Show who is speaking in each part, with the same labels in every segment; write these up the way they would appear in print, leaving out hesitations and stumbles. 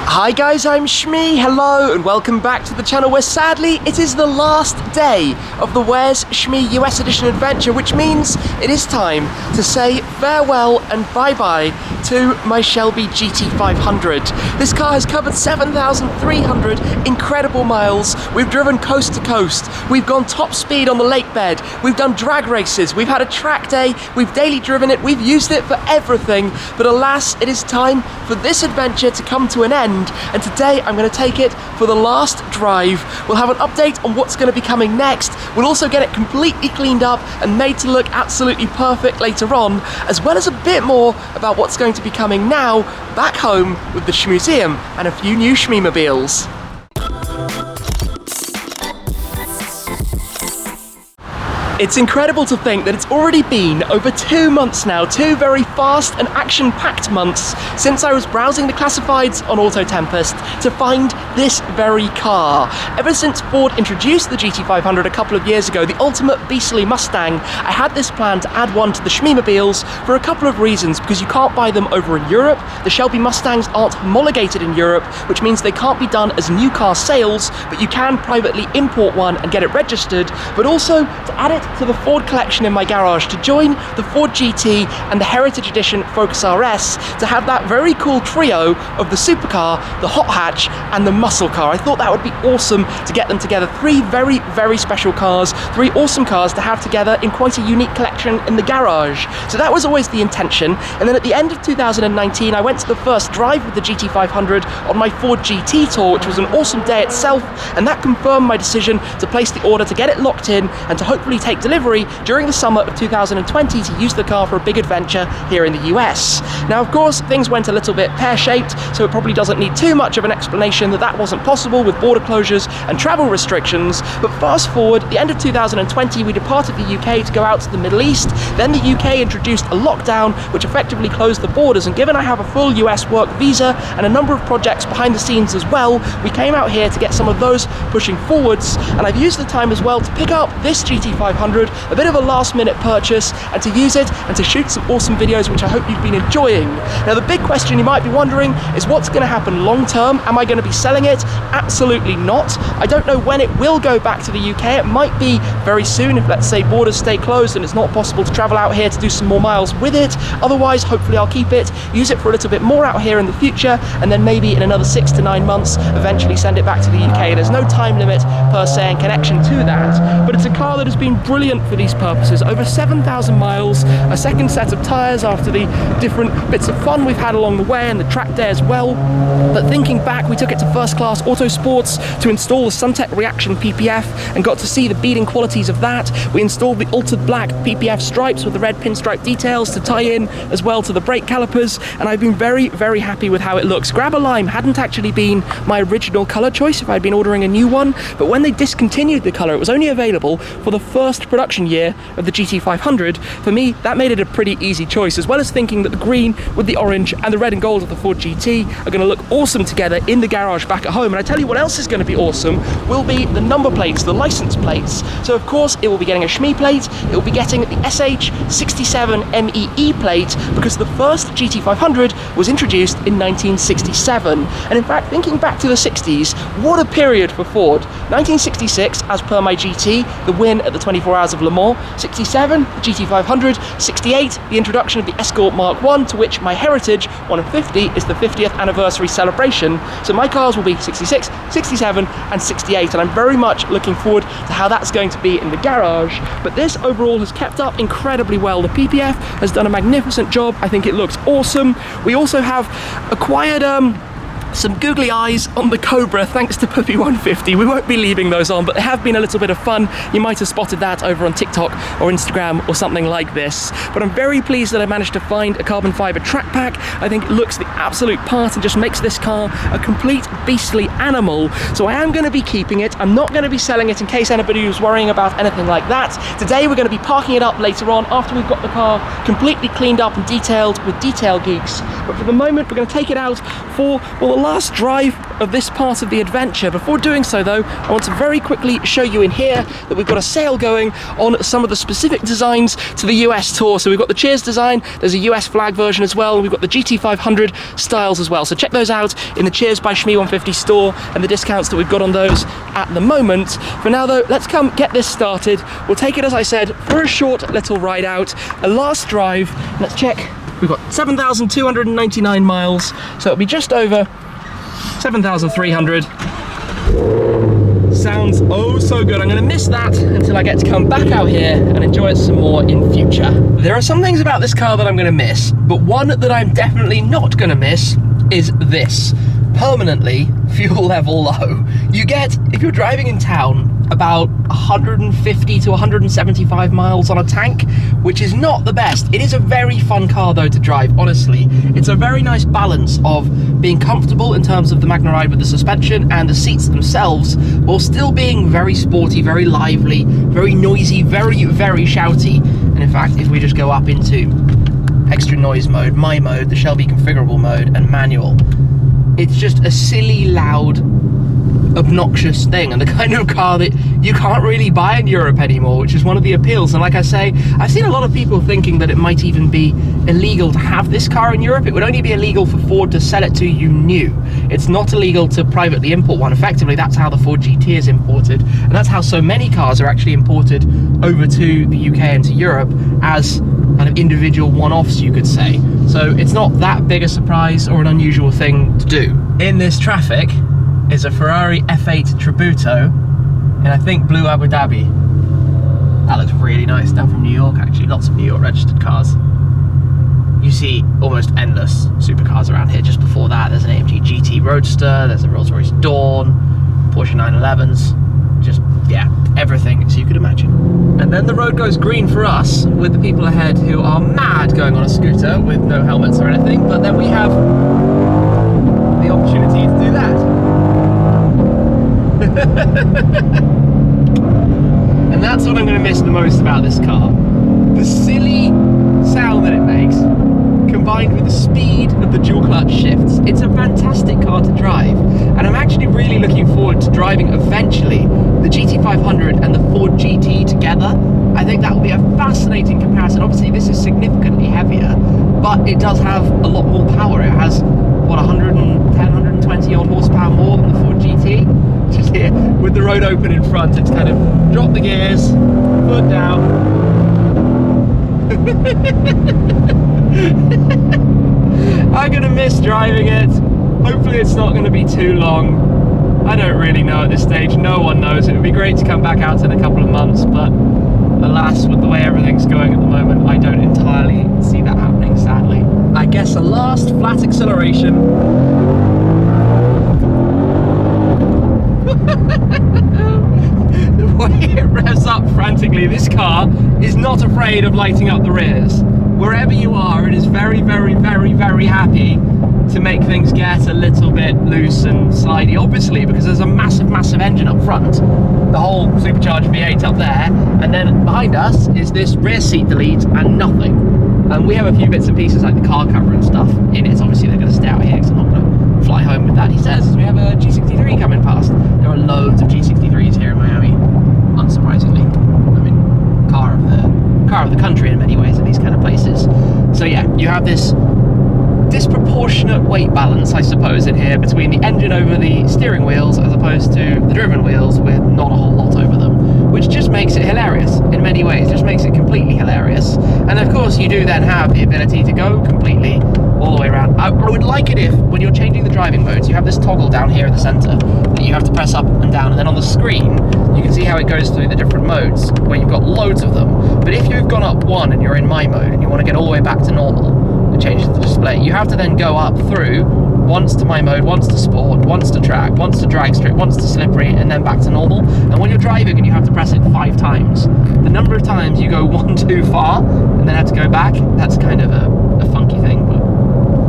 Speaker 1: Hi guys, I'm Shmee, hello and welcome back to the channel where sadly it is the last day of the Where's Shmee US Edition adventure, which means it is time to say farewell and bye-bye to my Shelby GT500. This car has covered 7,300 incredible miles. We've driven coast to coast, we've gone top speed on the lake bed, we've done drag races, we've had a track day, we've daily driven it, we've used it for everything, but alas, it is time for this adventure to come to an end. And today I'm going to take it for the last drive. We'll have an update on what's going to be coming next. We'll also get it completely cleaned up and made to look absolutely perfect later on, as well as a bit more about what's going to be coming now back home with the Shmeemuseum and a few new Shmeemobiles. It's incredible to think that it's already been over 2 months now, 2 very fast and action-packed months since I was browsing the classifieds on Auto Tempest to find this very car. Ever since Ford introduced the GT500 a couple of years ago, the ultimate beastly Mustang, I had this plan to add one to the Shmeemobiles for a couple of reasons, because you can't buy them over in Europe. The Shelby Mustangs aren't homologated in Europe, which means they can't be done as new car sales, but you can privately import one and get it registered, but also to add it to the Ford collection in my garage, to join the Ford GT and the Heritage Edition Focus RS, to have that very cool trio of the supercar, the hot hatch and the muscle car. I thought that would be awesome to get them together. 3 very, very special cars, 3 awesome cars to have together in quite a unique collection in the garage. So that was always the intention. And then at the end of 2019, I went to the first drive with the GT500 on my Ford GT tour, which was an awesome day itself, and that confirmed my decision to place the order, to get it locked in and to hopefully take delivery during the summer of 2020 to use the car for a big adventure here in the US. Now, of course, things went a little bit pear-shaped, so it probably doesn't need too much of an explanation that that wasn't possible with border closures and travel restrictions. But fast forward, the end of 2020, we departed the UK to go out to the Middle East. Then the UK introduced a lockdown, which effectively closed the borders, and given I have a full US work visa and a number of projects behind the scenes as well, we came out here to get some of those pushing forwards. And I've used the time as well to pick up this GT500, a bit of a last-minute purchase, and to use it and to shoot some awesome videos, which I hope you've been enjoying. Now, the big question you might be wondering is what's going to happen long-term? Am I going to be selling it? Absolutely not. I don't know when it will go back to the UK. It might be very soon if, let's say, borders stay closed and it's not possible to travel out here to do some more miles with it. Otherwise, hopefully I'll keep it, use it for a little bit more out here in the future, and then maybe in another 6 to 9 months, eventually send it back to the UK. There's no time limit per se in connection to that, but it's a car that has been brilliant for these purposes. Over 7,000 miles, a second set of tyres after the different bits of fun we've had along the way and the track day as well. But thinking back, we took it to First Class Autosports to install the SunTek Reaction PPF and got to see the beating qualities of that. We installed the altered black PPF stripes with the red pinstripe details to tie in as well to the brake calipers, and I've been very, very happy with how it looks. Grab a Lime hadn't actually been my original colour choice if I'd been ordering a new one, but when they discontinued the colour, it was only available for the first production year of the GT500. For me, that made it a pretty easy choice, as well as thinking that the green with the orange and the red and gold of the Ford GT are going to look awesome together in the garage back at home. And I tell you what else is going to be awesome will be the number plates, the license plates. So of course it will be getting a Shmee plate, it will be getting the SH67 MEE plate, because the first GT500 was introduced in 1967. And in fact, thinking back to the 60s, what a period for Ford. 1966, as per my GT, the win at the 24 Hours of Le Mans. 67, the GT500. 68, the introduction of the Escort Mark I, to which my Heritage 150 is the 50th anniversary celebration. So my cars will be 66, 67 and 68, and I'm very much looking forward to how that's going to be in the garage. But this overall has kept up incredibly well. The PPF has done a magnificent job. I think it looks awesome. We also have acquired some googly eyes on the Cobra thanks to Puppy 150. We won't be leaving those on, but they have been a little bit of fun. You might have spotted that over on TikTok or Instagram or something like this. But I'm very pleased that I managed to find a carbon fiber track pack. I think it looks the absolute part and just makes this car a complete beastly animal. So I am going to be keeping it. I'm not going to be selling it in case anybody was worrying about anything like that. Today we're going to be parking it up later on after we've got the car completely cleaned up and detailed with Detail Geeks. But for the moment we're going to take it out for, well, the last drive of this part of the adventure. Before doing so though, I want to very quickly show you in here that we've got a sale going on some of the specific designs to the US tour. So we've got the Cheers design, there's a US flag version as well, and we've got the GT500 styles as well. So check those out in the Cheers by Shmee 150 store and the discounts that we've got on those at the moment. For now though, let's come get this started. We'll take it, as I said, for a short little ride out, a last drive. Let's check. We've got 7,299 miles, so it'll be just over 7,300. Sounds oh so good. I'm going to miss that until I get to come back out here and enjoy it some more in future. There are some things about this car that I'm going to miss, but one that I'm definitely not going to miss is this. Permanently fuel level low. You get, if you're driving in town, about 150 to 175 miles on a tank, which is not the best. It is a very fun car though to drive, honestly. It's a very nice balance of being comfortable in terms of the Magna Ride with the suspension and the seats themselves, while still being very sporty, very lively, very noisy, very, very shouty. And in fact, if we just go up into extra noise mode, my mode, the Shelby configurable mode, and manual, it's just a silly, loud, obnoxious thing, and the kind of car that you can't really buy in Europe anymore, which is one of the appeals. And like I say, I've seen a lot of people thinking that it might even be illegal to have this car in Europe. It would only be illegal for Ford to sell it to you new. It's not illegal to privately import one. Effectively, that's how the Ford GT is imported, and that's how so many cars are actually imported over to the UK and to Europe as kind of individual one-offs, you could say. So it's not that big a surprise or an unusual thing to do. In this traffic is a Ferrari F8 Tributo in, I think, blue Abu Dhabi. That looks really nice, down from New York actually, lots of New York registered cars. You see almost endless supercars around here. Just before that there's an AMG GT Roadster, there's a Rolls-Royce Dawn, Porsche 911s, just, yeah, everything as you could imagine. And then the road goes green for us with the people ahead who are mad going on a scooter with no helmets or anything, but then we have the opportunity to do that. And that's what I'm going to miss the most about this car. The silly sound that it makes, combined with the speed of the dual clutch shifts. It's a fantastic car to drive, and I'm actually really looking forward to driving eventually the GT500 and the Ford GT together. I think that will be a fascinating comparison. Obviously this is significantly heavier, but it does have a lot more power. It has, what, 110, 120 odd horsepower more than the Ford GT. Just here with the road open in front, it's kind of drop the gears, foot down. I'm gonna miss driving it. Hopefully it's not gonna be too long. I don't really know at this stage. No one knows. It would be great to come back out in a couple of months, but alas, with the way everything's going at the moment, I don't entirely see that happening, sadly. I guess a last flat acceleration. The way it revs up frantically, this car is not afraid of lighting up the rears. Wherever you are, it is very, very, very, very happy to make things get a little bit loose and slidey, obviously, because there's a massive, massive engine up front, the whole supercharged V8 up there, and then behind us is this rear seat delete and nothing. And we have a few bits and pieces like the car cover and stuff in it. Obviously they're going to stay out here because I'm not going to fly home with that. He says we have a G63 coming past. There are loads of G63s here in Miami, unsurprisingly. I mean, car of the country in many ways in these kind of places. So yeah, you have this disproportionate weight balance, I suppose, in here between the engine over the steering wheels as opposed to the driven wheels with not a whole lot over them, which just makes it hilarious in many ways, just makes it completely hilarious. And of course you do then have the ability to go completely all the way around. I would like it if, when you're changing the driving modes, you have this toggle down here in the center that you have to press up and down, and then on the screen you can see how it goes through the different modes where you've got loads of them. But if you've gone up one and you're in my mode and you want to get all the way back to normal and change the display, you have to then go up through once to my mode, once to sport, once to track, once to drag strip, once to slippery, and then back to normal. And when you're driving and you have to press it 5 times, the number of times you go one too far and then have to go back, that's kind of a funky thing, but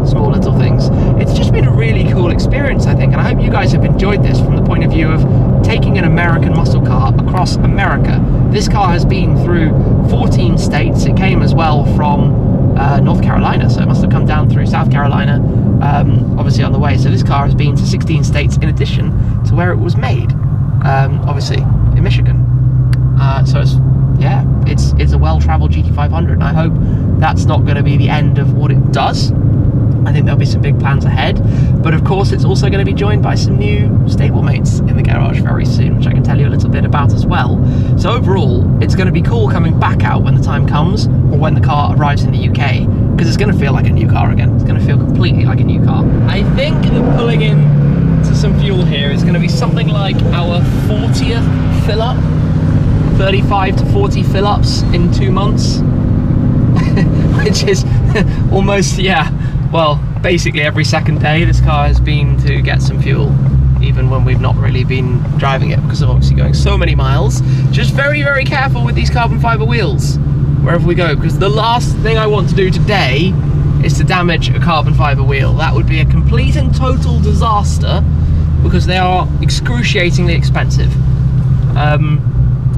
Speaker 1: small little things. It's just been a really cool experience, I think, and I hope you guys have enjoyed this from the point of view of taking an American muscle car across America. This car has been through 14 states. It came as well from North Carolina, so it must have come down through South Carolina, obviously on the way. So this car has been to 16 states in addition to where it was made, obviously in Michigan. So it's a well-traveled GT500, and I hope that's not going to be the end of what it does. I think there'll be some big plans ahead, but of course it's also going to be joined by some new stablemates in the garage very soon, which I can tell you a little bit about as well. So overall, it's going to be cool coming back out when the time comes, or when the car arrives in the UK, because it's going to feel like a new car again. It's going to feel completely like a new car. I think that pulling in to some fuel here is going to be something like our 40th fill-up, 35 to 40 fill-ups in 2 months, which is almost, yeah, well, basically every second day this car has been to get some fuel, even when we've not really been driving it, because of obviously going so many miles. Just very, very careful with these carbon fiber wheels wherever we go, because the last thing I want to do today is to damage a carbon fiber wheel. That would be a complete and total disaster, because they are excruciatingly expensive.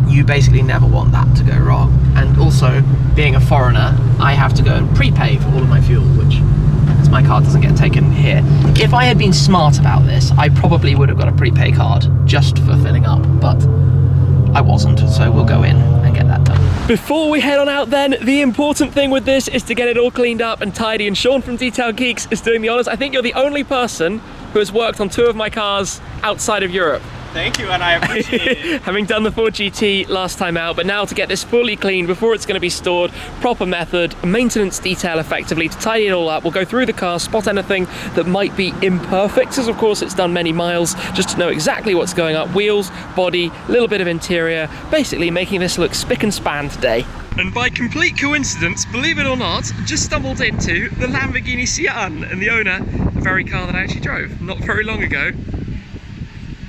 Speaker 1: You basically never want that to go wrong. And also, being a foreigner, I have to go and prepay for all of my fuel, which my card doesn't get taken here. If I had been smart about this, I probably would have got a prepay card just for filling up, but I wasn't, so we'll go in and get that done. Before we head on out then, the important thing with this is to get it all cleaned up and tidy, and Sean from Detail Geeks is doing the honors. I think you're the only person who has worked on 2 of my cars outside of Europe.
Speaker 2: Thank you, and I appreciate it.
Speaker 1: Having done the Ford GT last time out, but now to get this fully cleaned before it's going to be stored, proper method, maintenance detail effectively to tidy it all up. We'll go through the car, spot anything that might be imperfect, as of course it's done many miles, just to know exactly what's going up. Wheels, body, a little bit of interior, basically making this look spick and span today. And by complete coincidence, believe it or not, just stumbled into the Lamborghini Sian and the owner, the very car that I actually drove not very long ago,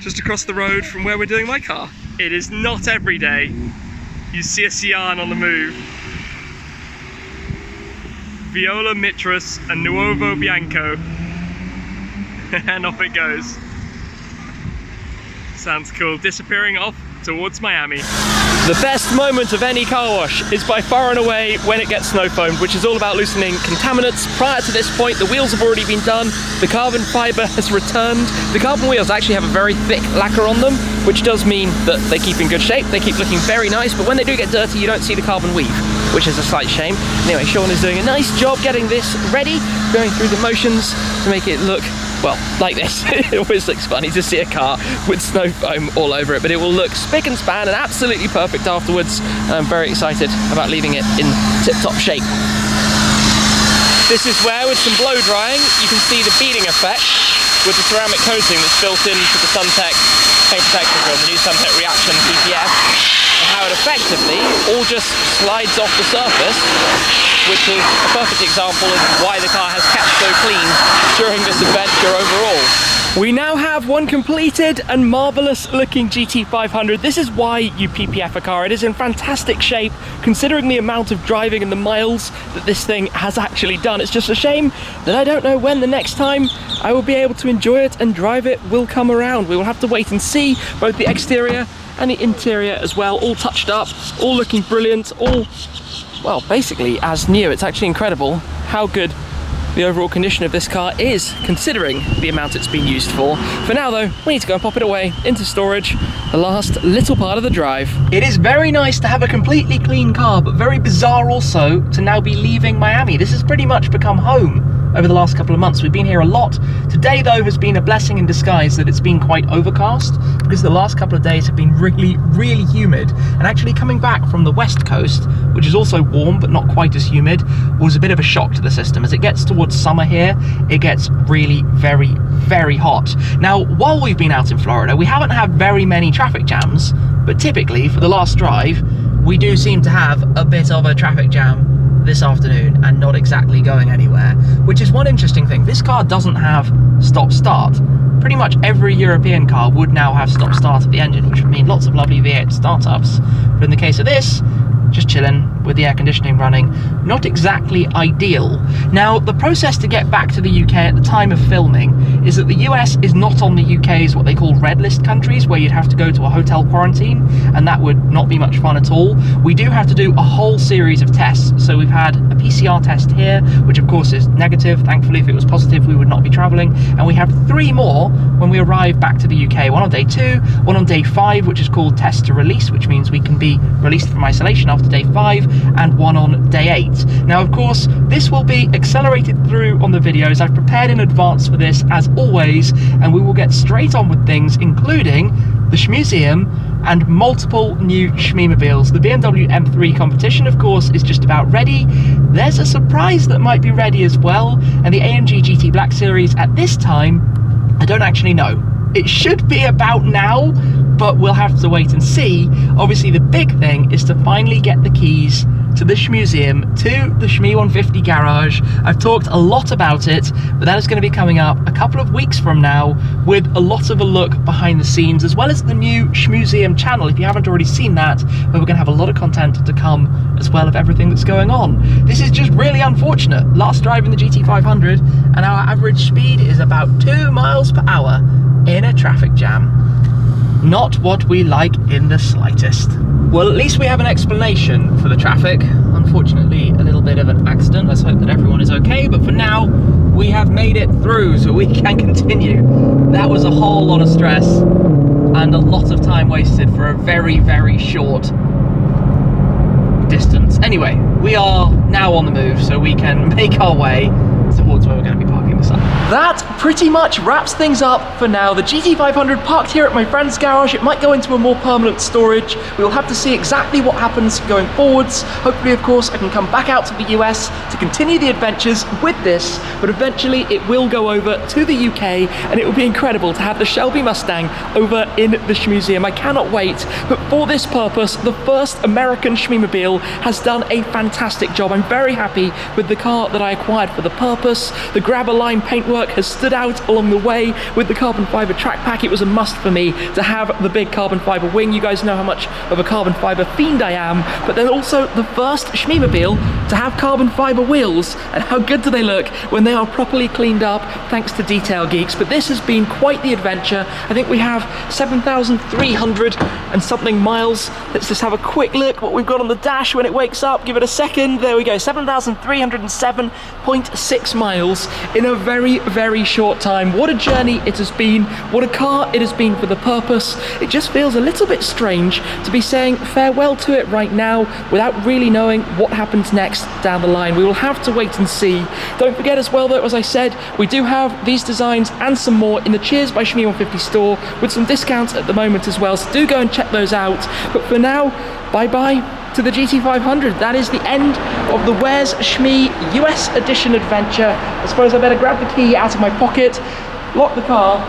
Speaker 1: just across the road from where we're doing my car. It is not every day you see a Sian on the move. Viola Mitras and Nuovo Bianco. And off it goes. Sounds cool. Disappearing off towards Miami. The best moment of any car wash is by far and away when it gets snow foamed, which is all about loosening contaminants. Prior to this point, the wheels have already been done, the carbon fiber has returned. The carbon wheels actually have a very thick lacquer on them, which does mean that they keep in good shape, they keep looking very nice, but when they do get dirty, you don't see the carbon weave, which is a slight shame. Anyway, Sean is doing a nice job getting this ready, going through the motions to make it look, well, like this. It always looks funny to see a car with snow foam all over it, but it will look spick and span and absolutely perfect afterwards. And I'm very excited about leaving it in tip-top shape. This is where, with some blow drying, you can see the beading effect with the ceramic coating that's built into the SunTek paint protection film, the new SunTek Reaction PPF, and how it effectively all just slides off the surface, which is a perfect example of why the car has kept so clean during this adventure overall. We now have one completed and marvellous looking GT500. This is why you PPF a car. It is in fantastic shape considering the amount of driving and the miles that this thing has actually done. It's just a shame that I don't know when the next time I will be able to enjoy it and drive it will come around. We will have to wait and see. Both the exterior and the interior as well, all touched up, all looking brilliant, all, well, basically as new. It's actually incredible how good the overall condition of this car is, considering the amount it's been used for. For now though, we need to go and pop it away into storage, the last little part of the drive. It is very nice to have a completely clean car, but very bizarre also to now be leaving Miami. This has pretty much become home over the last couple of months. We've been here a lot. Today though has been a blessing in disguise that it's been quite overcast, because the last couple of days have been really, really humid. And actually coming back from the west coast, which is also warm but not quite as humid, was a bit of a shock to the system. As it gets towards summer here, it gets really very, very hot. Now, while we've been out in Florida, we haven't had very many traffic jams, but typically for the last drive, we do seem to have a bit of a traffic jam this afternoon and not exactly going anywhere, which is one interesting thing. This car doesn't have stop-start. Pretty much every European car would now have stop-start of the engine, which would mean lots of lovely V8 startups. But in the case of this, just chilling with the air conditioning running, not exactly ideal. Now, the process to get back to the UK at the time of filming is that the US is not on the UK's what they call red list countries, where you'd have to go to a hotel quarantine, and that would not be much fun at all. We do have to do a whole series of tests. So we've had a PCR test here, which of course is negative. Thankfully, if it was positive, we would not be traveling. And we have 3 more when we arrive back to the UK. One on day 2, one on day 5, which is called test to release, which means we can be released from isolation after day 5, and one on day 8. Now, of course, this will be accelerated through on the videos. I've prepared in advance for this, as always, and we will get straight on with things, including the Shmeemuseum and multiple new Shmeemobiles. The BMW M3 competition, of course, is just about ready. There's a surprise that might be ready as well, and the AMG GT Black Series at this time, I don't actually know. It should be about now, but we'll have to wait and see. Obviously, the big thing is to finally get the keys to the Shmeemuseum, to the Shmee 150 garage. I've talked a lot about it, but that is going to be coming up a couple of weeks from now with a lot of a look behind the scenes, as well as the new Shmeemuseum channel, if you haven't already seen that, where we're going to have a lot of content to come as well of everything that's going on. This is just really unfortunate. Last drive in the GT500, and our average speed is about 2 miles per hour in a traffic jam. Not what we like in the slightest. Well, at least we have an explanation for the traffic. Unfortunately, a little bit of an accident. Let's hope that everyone is okay, but for now, we have made it through, so we can continue. That was a whole lot of stress and a lot of time wasted for a very, very short distance. Anyway, we are now on the move, so we can make our way towards where we're going to be parking this up. That pretty much wraps things up for now. The GT500 parked here at my friend's garage. It might go into a more permanent storage. We will have to see exactly what happens going forwards. Hopefully, of course, I can come back out to the US to continue the adventures with this, but eventually it will go over to the UK, and it will be incredible to have the Shelby Mustang over in the Shmeemuseum. I cannot wait, but for this purpose, the first American Shmeemobile has done a fantastic job. I'm very happy with the car that I acquired for the purpose. The grabber line paintwork has stood out along the way with the carbon fiber track pack. It was a must for me to have the big carbon fiber wing. You guys know how much of a carbon fiber fiend I am, but then also the first Shmeemobile to have carbon fiber wheels, and how good do they look when they are properly cleaned up thanks to Detail Geeks. But this has been quite the adventure. I think we have 7,300 and something miles. Let's just have a quick look what we've got on the dash when it wakes up. Give it a second. There we go, 7,307.6 miles in a very, very short time. What a journey it has been. What a car it has been for the purpose. It just feels a little bit strange to be saying farewell to it right now without really knowing what happens next down the line. We will have to wait and see. Don't forget as well, though, as I said, we do have these designs and some more in the Cheers by Shmee 150 store with some discounts at the moment as well, so do go and check those out. But for now, bye-bye to the GT500. That is the end of the Where's Shmee US edition adventure. I suppose I better grab the key out of my pocket, lock the car,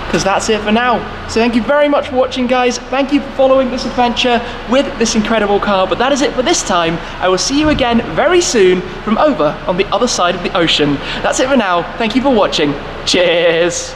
Speaker 1: because that's it for now. So thank you very much for watching, guys. Thank you for following this adventure with this incredible car, but that is it for this time. I will see you again very soon from over on the other side of the ocean. That's it for now. Thank you for watching. Cheers.